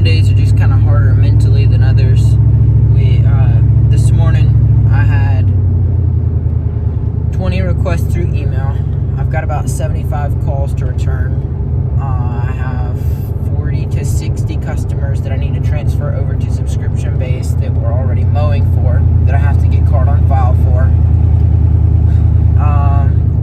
days are just kind of harder mentally than others. This morning I had 20 requests through email. I've got about 75 calls to return. I have 40 to 60 customers that I need to transfer over to subscription base that we're already mowing for, that I have to get card on file for.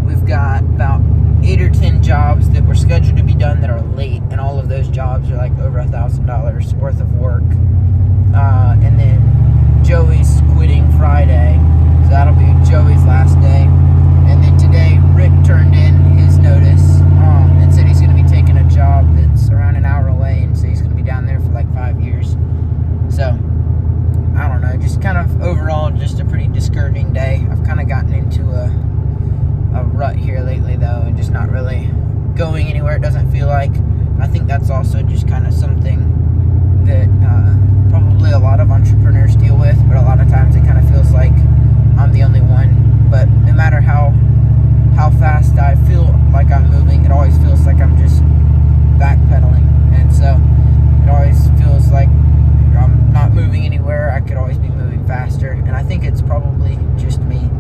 We've got about 8 or 10 jobs that were scheduled to be done that are late, and all of those jobs are like over $1,000 worth of work. And then Joey's quitting Friday, so that'll be Joey's last day. And then today, Rick turned in his notice and said he's going to be taking a job that's around an hour away, and so he's going to be down there for like 5 years. So, I don't know, just kind of overall just a pretty discouraging day. I've kind of gotten into a rut here lately, though, and just not really going anywhere, it doesn't feel like. I think that's also just kind of something that probably a lot of entrepreneurs deal with, but a lot of times it kind of feels like I'm the only one. But no matter how fast I feel like I'm moving, it always feels like I'm just backpedaling, and so it always feels like I'm not moving anywhere. I could always be moving faster, and I think it's probably just me,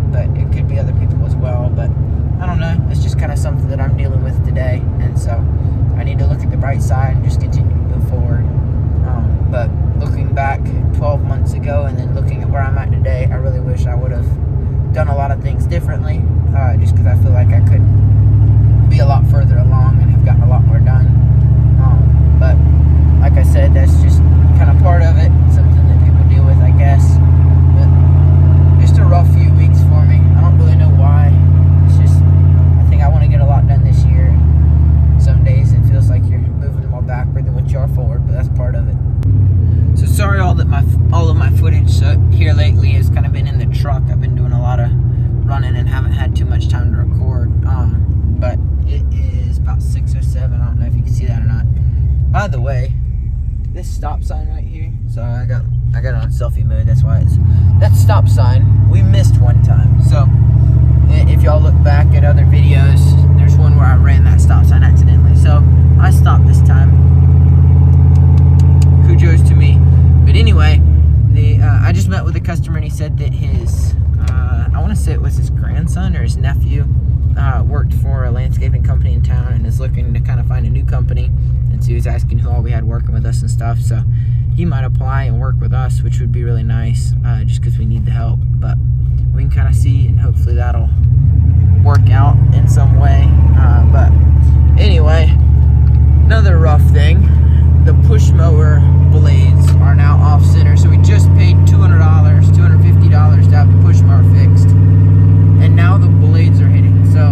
but it could be other people as well. But I don't know, it's just kind of something that I'm dealing with today, and so I need to look at the bright side and just continue to move forward. But looking back 12 months ago and then looking at where I'm at today, I really wish I would have done a lot of things differently, just because I feel like I could be a lot further along and have gotten a lot more done. But like I said, that's just kind of part of it, something that people deal with, I guess. But just a rough few weeks for me. I don't really know why. It's just, I think I want to get a lot done this year. Some days it feels like you're moving more backward than what you are forward, but that's part of it. So sorry all of my footage here lately has kind of been in the truck. I've been doing a lot of running and haven't had too much time to record. But it is about 6 or 7. I don't know if you can see that or not. By the way, this stop sign right here. So I got it on selfie mode. That's why that stop sign we missed one time. So if y'all look back at other videos, there's one where I ran that stop sign accidentally. So I stopped this time. Kudos to me. But anyway, I just met with a customer, and he said that his, I want to say it was his grandson or his nephew, worked for a landscaping company in town and is looking to kind of find a new company. And so he was asking who all we had working with us and stuff. So he might apply and work with us, which would be really nice, just because we need the help. But we can kind of see, and hopefully that'll work out in some way. But anyway, another rough thing. The push mower blades are now off center, so we just paid $250 to have the push mower fixed, and now the blades are hitting. So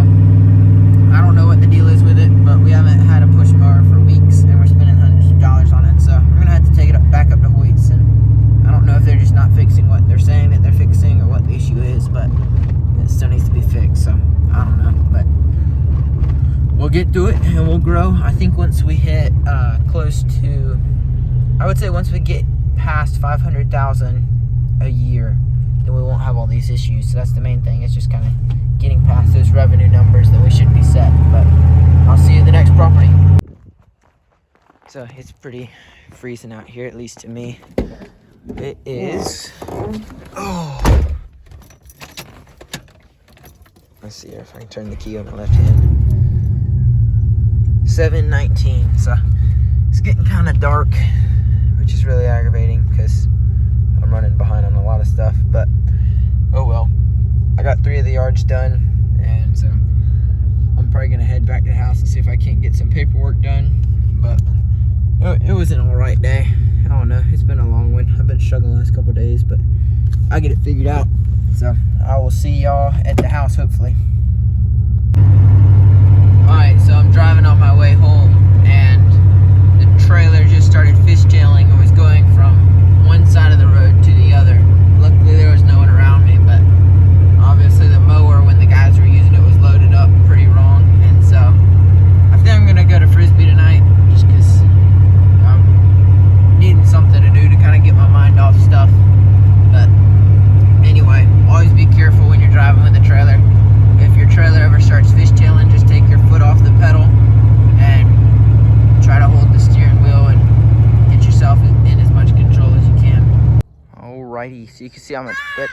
I don't know what the deal is with it, but we haven't had a push mower for weeks, and we're spending hundreds of dollars on it. So we're gonna have to take it back up to Hoyt's, and I don't know if they're just not fixing what they're saying that they're fixing or what the issue is, but it still needs to be fixed. So I don't know, but we'll get through it and we'll grow. I think once we hit close to, I would say once we get past 500,000 a year, then we won't have all these issues. So that's the main thing, is just kind of getting past those revenue numbers, that we should be set. But I'll see you at the next property. So it's pretty freezing out here, at least to me. It is, let's see if I can turn the key on the left hand. 7:19, so it's getting kind of dark, which is really aggravating because I'm running behind on a lot of stuff. But oh well, I got 3 of the yards done, and so I'm probably gonna head back to the house and see if I can't get some paperwork done. But it was an alright day. I don't know, it's been a long one. I've been struggling the last couple days, but I get it figured out. So I will see y'all at the house, hopefully. Alright, so I'm driving on my way home, and the trailer just started fishtailing and was going from one side of the road to the other. Luckily there was no one around me, but obviously the mower, when the guys were using it, was loaded up pretty wrong. And so I think I'm going to go to Frisbee tonight, just because I'm needing something to do to kind of get my mind off stuff. But anyway, always be careful when you're driving with a trailer. If your trailer ever starts fishtailing, just take your foot off the pedal and Alrighty, so you can see how much better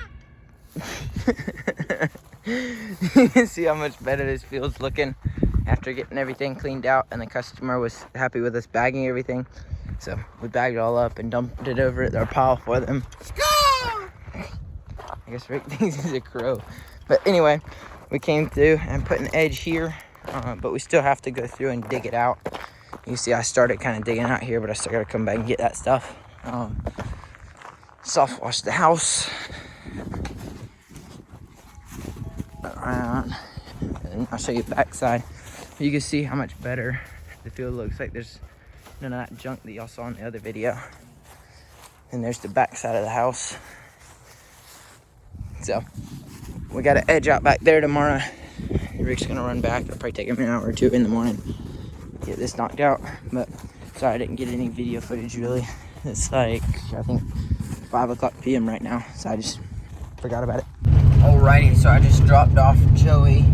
you can see how much better this field's looking after getting everything cleaned out, and the customer was happy with us bagging everything. So we bagged it all up and dumped it over at our pile for them. I guess Rick thinks he's a crow. But anyway, we came through and put an edge here, but we still have to go through and dig it out. You see I started kind of digging out here, but I still gotta come back and get that stuff. Soft wash the house around, and I'll show you the backside. You can see how much better the field looks. Like there's none of that junk that y'all saw in the other video. And there's the backside of the house. So we got an edge out back there tomorrow. Rick's gonna run back. It'll probably take him an hour or two in the morning to get this knocked out. But sorry I didn't get any video footage really. It's like, I think 5 o'clock p.m. right now, so I just forgot about it. Alrighty, so I just dropped off Joey,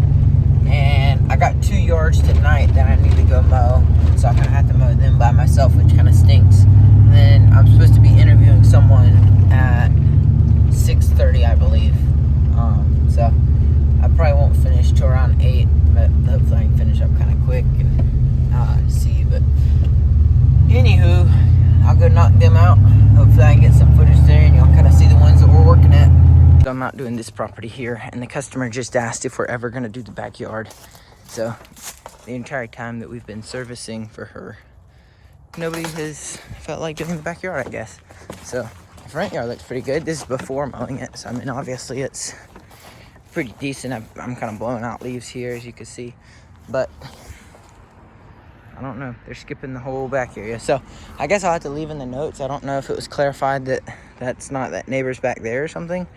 and I got 2 yards tonight that I need to go mow, so I'm gonna have to mow them by myself, which kind of stinks. And then I'm supposed to be interviewing someone at 6:30, I believe. So I probably won't finish till around 8, but hopefully I can finish up kind of quick and see. But anywho, I'll go knock them out. Hopefully I can get some footage there and y'all kind of see the ones that we're working at. So I'm not doing this property here, and the customer just asked if we're ever going to do the backyard. So the entire time that we've been servicing for her, nobody has felt like doing the backyard, I guess. So the front yard looks pretty good. This is before mowing it, so I mean obviously it's pretty decent. I'm kind of blowing out leaves here, as you can see, but I don't know, they're skipping the whole back area. So I guess I'll have to leave in the notes. I don't know if it was clarified that that's not that neighbor's back there or something,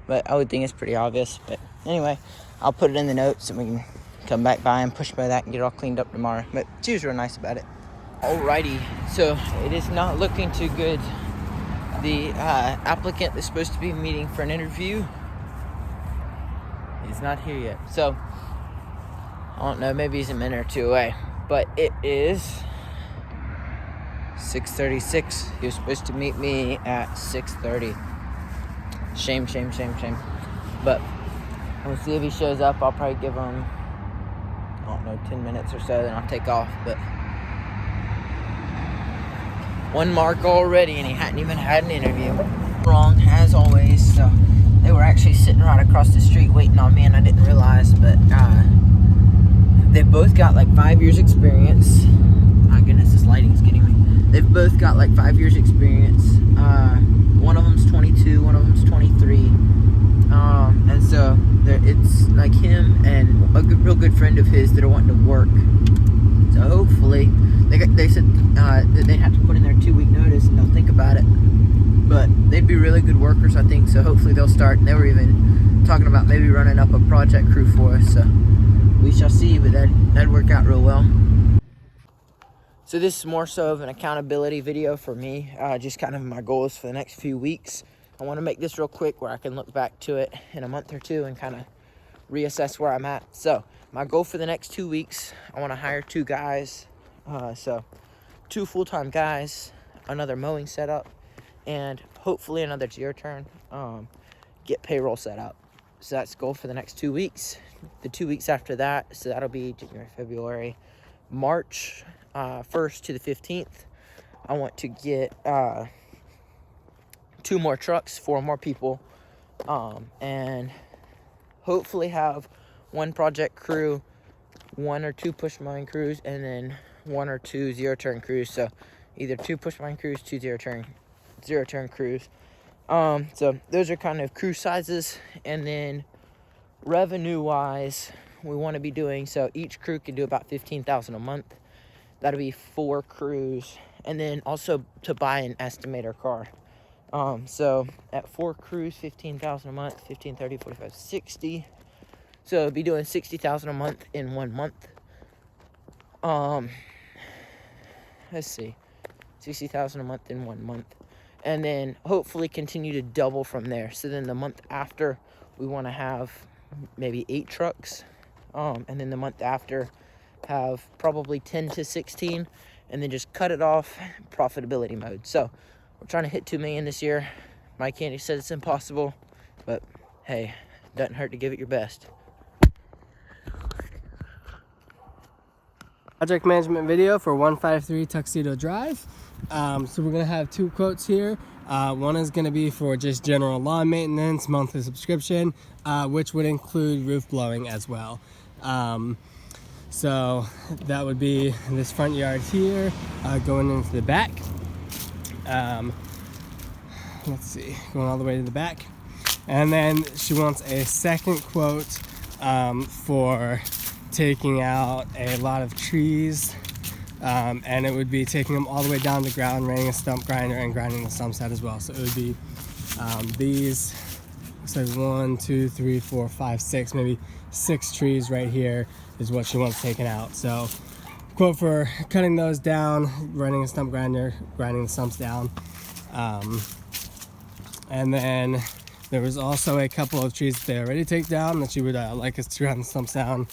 but I would think it's pretty obvious. But anyway, I'll put it in the notes and we can come back by and push by that and get it all cleaned up tomorrow. But she was real nice about it. Alrighty, so it is not looking too good. The applicant that's supposed to be meeting for an interview is not here yet. So I don't know, maybe he's a minute or two away. But it is 6:36. He was supposed to meet me at 6:30. Shame. But we'll see if he shows up. I'll probably give him, I don't know, 10 minutes or so, then I'll take off. But 1 mark already, and he hadn't even had an interview. Wrong, as always. So they were actually sitting right across the street waiting on me, and I didn't realize. But they've both got like 5 years experience. My goodness, this lighting's getting me. They've both got like 5 years experience. One of them's 22, one of them's 23. And so it's like him and a real good friend of his that are wanting to work. So hopefully, they said that they have to put in their 2-week notice and they'll think about it. But they'd be really good workers, I think. So hopefully they'll start. And they were even talking about maybe running up a project crew for us. So we shall see, but that'd work out real well. So this is more so of an accountability video for me, just kind of my goals for the next few weeks. I want to make this real quick where I can look back to it in a month or two and kind of reassess where I'm at. So my goal for the next 2 weeks, I want to hire 2 guys. So 2 full-time guys, another mowing setup, and hopefully another zero turn, get payroll set up. So that's the goal for the next 2 weeks. The 2 weeks after that, so that'll be January, February, March 1st to the 15th. I want to get 2 more trucks, 4 more people, and hopefully have 1 project crew, 1 or 2 push mowing crews, and then 1 or 2 zero turn crews. So either 2 push mowing crews, 2 zero turn crews. So those are kind of crew sizes. And then revenue wise, we want to be doing, so each crew can do about $15,000 a month. That'll be 4 crews, and then also to buy an estimator car. So at 4 crews, $15,000 a month, 15, 30, 45, 60. So it'll be doing $60,000 a month in 1 month. Let's see, $60,000 a month in 1 month, and then hopefully continue to double from there. So then the month after, we want to have maybe 8 trucks, and then the month after have probably 10 to 16, and then just cut it off, profitability mode. So we're trying to hit 2 million this year, Mike Candy said it's impossible, but hey, doesn't hurt to give it your best. Project management video for 153 Tuxedo Drive. So we're gonna have 2 quotes here. One is gonna be for just general lawn maintenance, monthly subscription, which would include roof blowing as well. So that would be this front yard here, going into the back. Let's see, going all the way to the back. And then she wants a second quote for taking out a lot of trees, and it would be taking them all the way down to the ground, running a stump grinder and grinding the stumps out as well. So it would be these, looks like 1, 2, 3, 4, 5, 6, maybe 6 trees right here is what she wants taken out. So quote for cutting those down, running a stump grinder, grinding the stumps down. And then there was also a couple of trees that they already take down that she would like us to grind the stumps down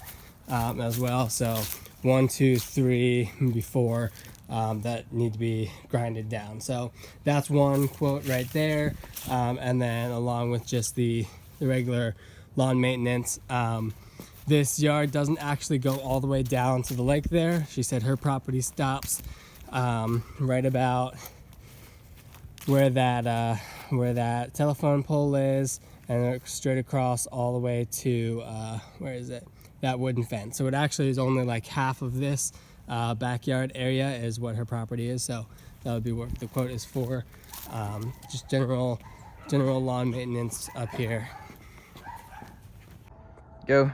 as well. So 1, 2, 3, maybe 4 that need to be grinded down. So that's one quote right there. And then along with just the regular lawn maintenance, this yard doesn't actually go all the way down to the lake there. She said her property stops right about where that telephone pole is, and straight across all the way to where is it? That wooden fence. So it actually is only like half of this backyard area is what her property is. So that would be what the quote is for. Just general lawn maintenance up here. Go.